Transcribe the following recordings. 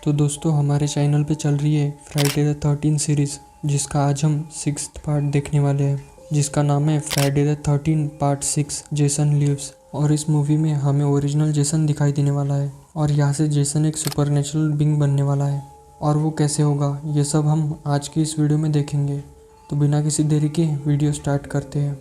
तो दोस्तों, हमारे चैनल पे चल रही है फ्राइडे द 13 सीरीज़, जिसका आज हम 6th पार्ट देखने वाले हैं, जिसका नाम है Friday the 13 part 6 Jason leaves. और इस मूवी में हमें ओरिजिनल जेसन दिखाई देने वाला है और यहाँ से जेसन एक सुपरनेचुरल बीइंग बनने वाला है। और वो कैसे होगा, ये सब हम आज की इस वीडियो में देखेंगे। तो बिना किसी देरी के वीडियो स्टार्ट करते हैं।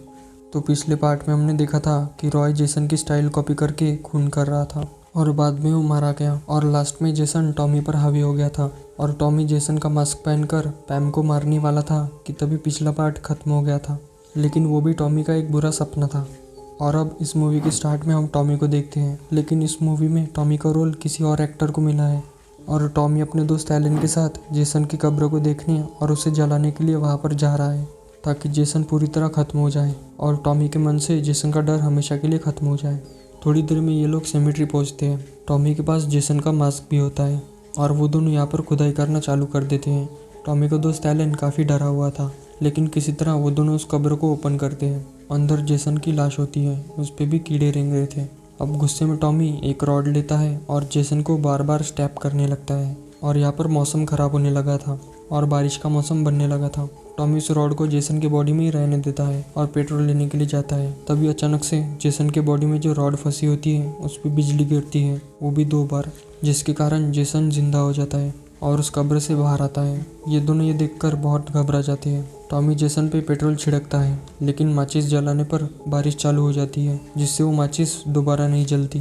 तो पिछले पार्ट में हमने देखा था कि रॉय जेसन की स्टाइल कॉपी करके खून कर रहा था और बाद में वो मारा गया और लास्ट में जेसन टॉमी पर हावी हो गया था और टॉमी जेसन का मास्क पहनकर पैम को मारने वाला था कि तभी पिछला पार्ट खत्म हो गया था। लेकिन वो भी टॉमी का एक बुरा सपना था। और अब इस मूवी के स्टार्ट में हम टॉमी को देखते हैं, लेकिन इस मूवी में टॉमी का रोल किसी और एक्टर को मिला है और टॉमी अपने दोस्त एलन के साथ जेसन की कब्र को देखने और उसे जलाने के लिए वहाँ पर जा रहा है ताकि जेसन पूरी तरह खत्म हो जाए और टॉमी के मन से जेसन का डर हमेशा के लिए खत्म हो जाए। थोड़ी देर में ये लोग सेमेट्री पहुंचते हैं। टॉमी के पास जेसन का मास्क भी होता है और वो दोनों यहाँ पर खुदाई करना चालू कर देते हैं। टॉमी का दोस्त एलन काफ़ी डरा हुआ था, लेकिन किसी तरह वो दोनों उस कब्र को ओपन करते हैं। अंदर जेसन की लाश होती है, उस पर भी कीड़े रेंग रहे थे। अब गुस्से में टॉमी एक रॉड लेता है और जेसन को बार बार स्टैप करने लगता है। और यहाँ पर मौसम ख़राब होने लगा था और बारिश का मौसम बनने लगा था। टॉमी उस रॉड को जेसन के बॉडी में ही रहने देता है और पेट्रोल लेने के लिए जाता है। तभी अचानक से जेसन के बॉडी में जो रॉड फंसी होती है उस पर बिजली गिरती है, वो भी 2 बार, जिसके कारण जेसन जिंदा हो जाता है और उस कब्र से बाहर आता है। ये दोनों ये देखकर बहुत घबरा जाते हैं। टॉमी जेसन पे पेट्रोल छिड़कता है, लेकिन माचिस जलाने पर बारिश चालू हो जाती है, जिससे वो माचिस दोबारा नहीं जलती।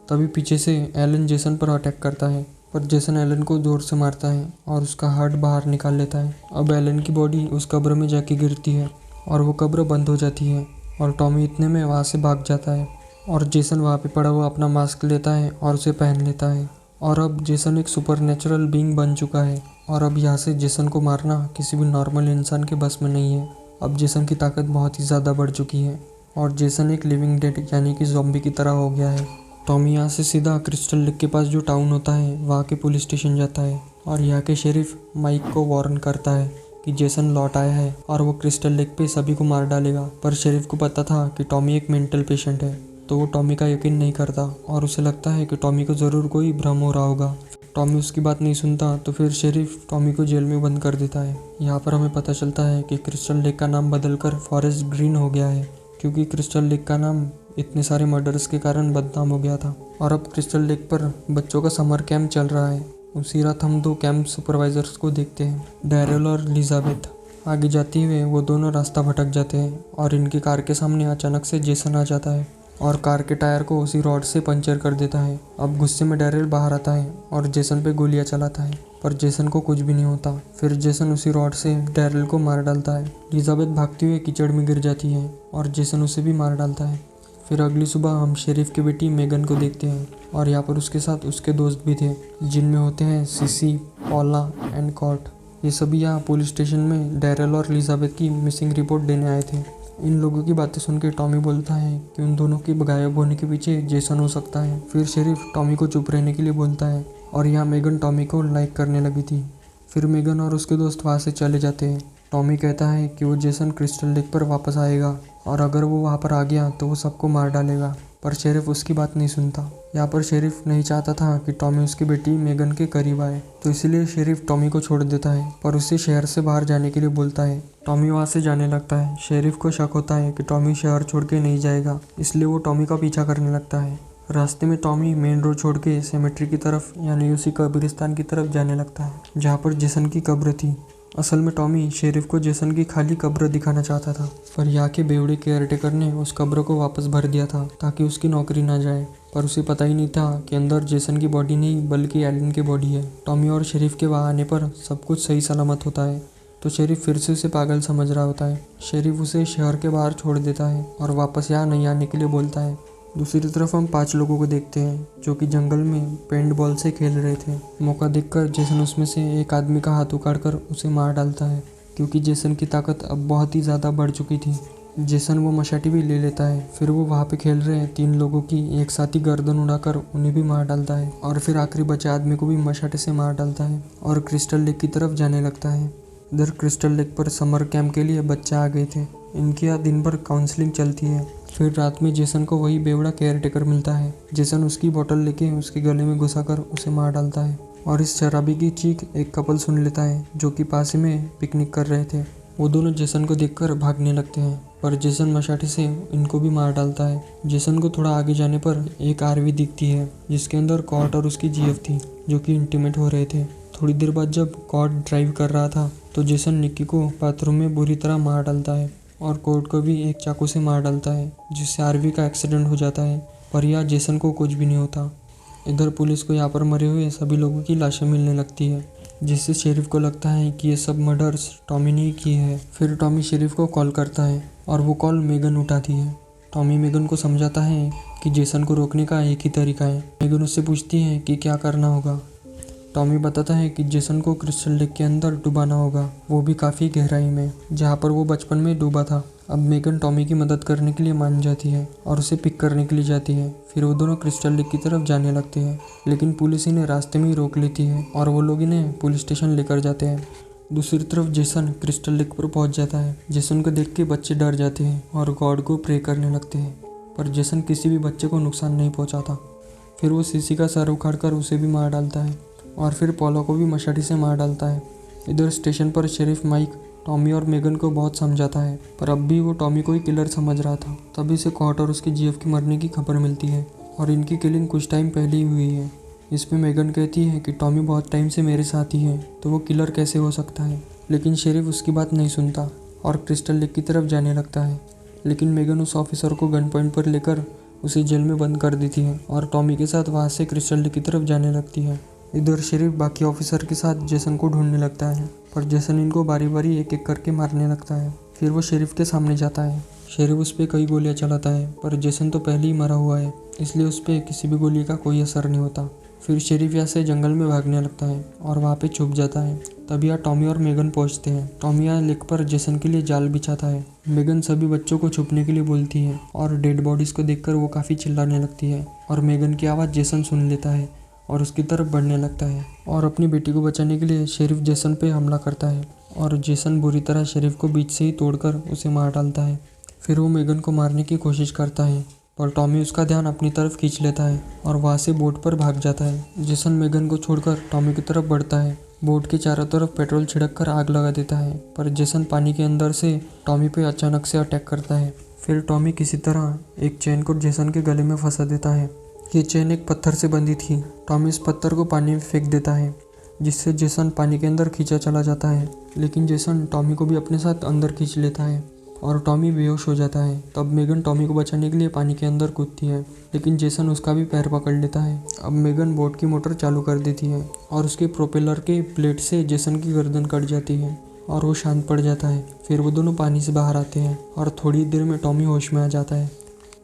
तभी पीछे से एलन जेसन पर अटैक करता है, पर जेसन एलन को जोर से मारता है और उसका हार्ट बाहर निकाल लेता है। अब एलन की बॉडी उस कब्र में जाके गिरती है और वो कब्र बंद हो जाती है और टॉमी इतने में वहाँ से भाग जाता है और जेसन वहाँ पे पड़ा हुआ अपना मास्क लेता है और उसे पहन लेता है। और अब जेसन एक सुपरनेचुरल बीइंग बन चुका है और अब यहाँ से जेसन को मारना किसी भी नॉर्मल इंसान के बस में नहीं है। अब जेसन की ताकत बहुत ही ज़्यादा बढ़ चुकी है और जेसन एक लिविंग डेड यानी कि ज़ॉम्बी की तरह हो गया है। टॉमी यहाँ से सीधा क्रिस्टल लेक के पास जो टाउन होता है वहाँ के पुलिस स्टेशन जाता है और यहाँ के शेरिफ माइक को वार्न करता है कि जेसन लौट आया है और वो क्रिस्टल लेक पे सभी को मार डालेगा। पर शेरिफ को पता था कि टॉमी एक मेंटल पेशेंट है, तो वो टॉमी का यकीन नहीं करता और उसे लगता है कि टॉमी को ज़रूर कोई भ्रम हो रहा होगा। टॉमी उसकी बात नहीं सुनता तो फिर शेरिफ टॉमी को जेल में बंद कर देता है। यहाँ पर हमें पता चलता है कि क्रिस्टल लेक का नाम बदलकर फॉरेस्ट ग्रीन हो गया है, क्योंकि क्रिस्टल लेक का नाम इतने सारे मर्डर्स के कारण बदनाम हो गया था। और अब क्रिस्टल लेक पर बच्चों का समर कैंप चल रहा है। उसी रात हम 2 कैंप सुपरवाइजर्स को देखते हैं, डैरेल और एलिजाबेथ। आगे जाते हुए वो दोनों रास्ता भटक जाते हैं और इनकी कार के सामने अचानक से जेसन आ जाता है और कार के टायर को उसी रॉड से पंचर कर देता है। अब गुस्से में डैरेल बाहर आता है और जेसन पे गोलियां चलाता है, पर जेसन को कुछ भी नहीं होता। फिर जेसन उसी रॉड से डैरेल को मार डालता है। एलिजाबेथ भागते हुए कीचड़ में गिर जाती है और जेसन उसे भी मार डालता है। फिर अगली सुबह हम शेरिफ की बेटी मेगन को देखते हैं और यहाँ पर उसके साथ उसके दोस्त भी थे, जिनमें होते हैं सिसी, पॉला एंड कॉट। ये सभी यहाँ पुलिस स्टेशन में डैरेल और एलिजाबेथ की मिसिंग रिपोर्ट देने आए थे। इन लोगों की बातें सुन के टॉमी बोलता है कि उन दोनों के गायब होने के पीछे जेसन हो सकता है। फिर शेरिफ टॉमी को चुप रहने के लिए बोलता है और यहाँ मेगन टॉमी को लाइक करने लगी थी। फिर मेगन और उसके दोस्त वहाँ से चले जाते हैं। टॉमी कहता है कि वो जेसन क्रिस्टल लेक पर वापस आएगा और अगर वो वहाँ पर आ गया तो वो सबको मार डालेगा, पर शेरिफ उसकी बात नहीं सुनता। यहाँ पर शेरिफ नहीं चाहता था कि टॉमी उसकी बेटी मेगन के करीब आए, तो इसलिए शेरिफ टॉमी को छोड़ देता है पर उसे शहर से बाहर जाने के लिए बोलता है। टॉमी वहाँ से जाने लगता है। शेरिफ को शक होता है कि टॉमी शहर छोड़ के नहीं जाएगा, इसलिए वो टॉमी का पीछा करने लगता है। रास्ते में टॉमी मेन रोड छोड़ के सेमेट्री की तरफ यानी उसी कब्रिस्तान की तरफ जाने लगता है जहाँ पर जेसन की कब्र थी। असल में टॉमी शेरिफ को जेसन की खाली कब्र दिखाना चाहता था, पर यहाँ के बेवड़े केयरटेकर ने उस कब्र को वापस भर दिया था ताकि उसकी नौकरी ना जाए। पर उसे पता ही नहीं था कि अंदर जेसन की बॉडी नहीं बल्कि एलन की बॉडी है। टॉमी और शेरिफ के वहाँ आने पर सब कुछ सही सलामत होता है, तो शेरिफ फिर से उसे पागल समझ रहा होता है। शेरिफ उसे शहर के बाहर छोड़ देता है और वापस यहाँ नहीं आने के लिए बोलता है। दूसरी तरफ हम 5 लोगों को देखते हैं जो कि जंगल में पेंट बॉल से खेल रहे थे। मौका देखकर जेसन उसमें से एक आदमी का हाथ उखाड़कर उसे मार डालता है, क्योंकि जेसन की ताकत अब बहुत ही ज़्यादा बढ़ चुकी थी। जेसन वो मशाटी भी ले लेता है। फिर वो वहाँ पे खेल रहे 3 लोगों की एक साथ ही गर्दन उड़ाकर उन्हें भी मार डालता है और फिर आखिरी बचे आदमी को भी मशाटे से मार डालता है और क्रिस्टल लेक की तरफ जाने लगता है। इधर क्रिस्टल लेक पर समर कैंप के लिए बच्चे आ गए थे। इनकी यहाँ दिन भर काउंसलिंग चलती है। फिर रात में जेसन को वही बेवड़ा केयर टेकर मिलता है। जेसन उसकी बोतल लेके उसके गले में घुसाकर उसे मार डालता है और इस शराबी की चीख एक कपल सुन लेता है जो कि पास ही में पिकनिक कर रहे थे। वो दोनों जेसन को देखकर भागने लगते हैं पर जेसन मशाटे से इनको भी मार डालता है। जेसन को थोड़ा आगे जाने पर एक आरवी दिखती है जिसके अंदर कॉट और उसकी जीएफ थी जो कि इंटीमेट हो रहे थे। थोड़ी देर बाद जब कॉट ड्राइव कर रहा था तो जेसन निक्की को बाथरूम में बुरी तरह मार डालता है और कॉट को भी एक चाकू से मार डालता है जिससे आरवी का एक्सीडेंट हो जाता है पर यह जेसन को कुछ भी नहीं होता। इधर पुलिस को यहाँ पर मरे हुए सभी लोगों की लाशें मिलने लगती है जिससे शेरिफ को लगता है कि ये सब मर्डर्स टॉमी ने की है। फिर टॉमी शेरिफ को कॉल करता है और वो कॉल मेगन उठाती है। टॉमी मेगन को समझाता है कि जेसन को रोकने का एक ही तरीका है। मेगन उससे पूछती है कि क्या करना होगा। टॉमी बताता है कि जेसन को क्रिस्टल लेक के अंदर डुबाना होगा, वो भी काफ़ी गहराई में जहाँ पर वो बचपन में डूबा था। अब मेगन टॉमी की मदद करने के लिए मान जाती है और उसे पिक करने के लिए जाती है। फिर वो दोनों क्रिस्टल लेक की तरफ जाने लगते हैं लेकिन पुलिस इन्हें रास्ते में ही रोक लेती है और वो लोग इन्हें पुलिस स्टेशन लेकर जाते हैं। दूसरी तरफ जेसन क्रिस्टल लेक पर पहुंच जाता है। जेसन को देख के बच्चे डर जाते हैं और गॉड को प्रे करने लगते हैं पर जेसन किसी भी बच्चे को नुकसान नहीं पहुंचाता। फिर वो सीसी का सर उखाड़कर उसे भी मार डालता है और फिर पॉलो को भी मशाटी से मार डालता है। इधर स्टेशन पर शेरिफ माइक टॉमी और मेगन को बहुत समझाता है पर अब भी वो टॉमी को ही किलर समझ रहा था। तभी से कॉट और उसकी जीएफ की मरने की खबर मिलती है और इनकी किलिंग कुछ टाइम पहले ही हुई है। इसमें मेगन कहती है कि टॉमी बहुत टाइम से मेरे साथ ही है तो वो किलर कैसे हो सकता है, लेकिन शेरिफ उसकी बात नहीं सुनता और क्रिस्टल लेक की तरफ जाने लगता है। लेकिन मेगन उस ऑफिसर को गन पॉइंट पर लेकर उसे जेल में बंद कर देती है और टॉमी के साथ वहाँ से क्रिस्टल लेक की तरफ जाने लगती है। इधर शेरिफ बाकी ऑफिसर के साथ जेसन को ढूंढने लगता है पर जेसन इनको बारी बारी एक एक करके मारने लगता है। फिर वो शेरिफ के सामने जाता है। शेरिफ उस पर कई गोलियां चलाता है पर जेसन तो पहले ही मरा हुआ है इसलिए उस पर किसी भी गोली का कोई असर नहीं होता। फिर शेरिफ यहाँ से जंगल में भागने लगता है और वहाँ पे छुप जाता है। तभी यहाँ टॉमी और मेगन पहुँचते हैं। टॉमी यहाँ लेक पर जेसन के लिए जाल बिछाता है। मेगन सभी बच्चों को छुपने के लिए बोलती है और डेड बॉडीज को देखकर वो काफ़ी चिल्लाने लगती है और मेगन की आवाज़ जेसन सुन लेता है और उसकी तरफ बढ़ने लगता है और अपनी बेटी को बचाने के लिए शेरिफ जेसन पे हमला करता है और जेसन बुरी तरह शेरिफ को बीच से ही तोड़कर उसे मार डालता है। फिर वो मेगन को मारने की कोशिश करता है पर टॉमी उसका ध्यान अपनी तरफ खींच लेता है और वहाँ से बोट पर भाग जाता है। जेसन मेगन को छोड़कर टॉमी की तरफ बढ़ता है। बोट के चारों तरफ पेट्रोल छिड़क कर आग लगा देता है पर जेसन पानी के अंदर से टॉमी पे अचानक से अटैक करता है। फिर टॉमी किसी तरह एक चेन को जेसन के गले में फंसा देता है। ये चेन एक पत्थर से बंधी थी। टॉमी इस पत्थर को पानी में फेंक देता है जिससे जेसन पानी के अंदर खींचा चला जाता है लेकिन जेसन टॉमी को भी अपने साथ अंदर खींच लेता है और टॉमी बेहोश हो जाता है। तब मेगन टॉमी को बचाने के लिए पानी के अंदर कूदती है लेकिन जेसन उसका भी पैर पकड़ लेता है। अब मेगन बोट की मोटर चालू कर देती है और उसके प्रोपेलर के प्लेट से जेसन की गर्दन कट जाती है और वो शांत पड़ जाता है। फिर वो दोनों पानी से बाहर आते हैं और थोड़ी देर में टॉमी होश में आ जाता है।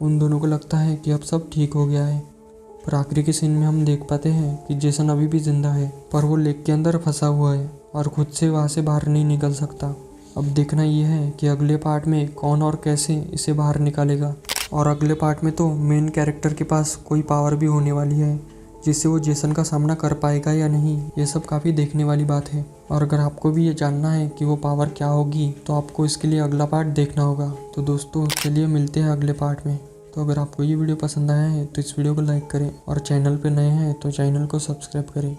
उन दोनों को लगता है कि अब सब ठीक हो गया है पर आखिरी के सीन में हम देख पाते हैं कि जेसन अभी भी जिंदा है पर वो लेक के अंदर फंसा हुआ है और खुद से वहाँ से बाहर नहीं निकल सकता। अब देखना ये है कि अगले पार्ट में कौन और कैसे इसे बाहर निकालेगा और अगले पार्ट में तो मेन कैरेक्टर के पास कोई पावर भी होने वाली है जिससे वो जेसन का सामना कर पाएगा या नहीं, ये सब काफ़ी देखने वाली बात है। और अगर आपको भी ये जानना है कि वो पावर क्या होगी तो आपको इसके लिए अगला पार्ट देखना होगा। तो दोस्तों चलिए मिलते हैं अगले पार्ट में। तो अगर आपको ये वीडियो पसंद आया है तो इस वीडियो को लाइक करें और चैनल पे नए हैं तो चैनल को सब्सक्राइब करें।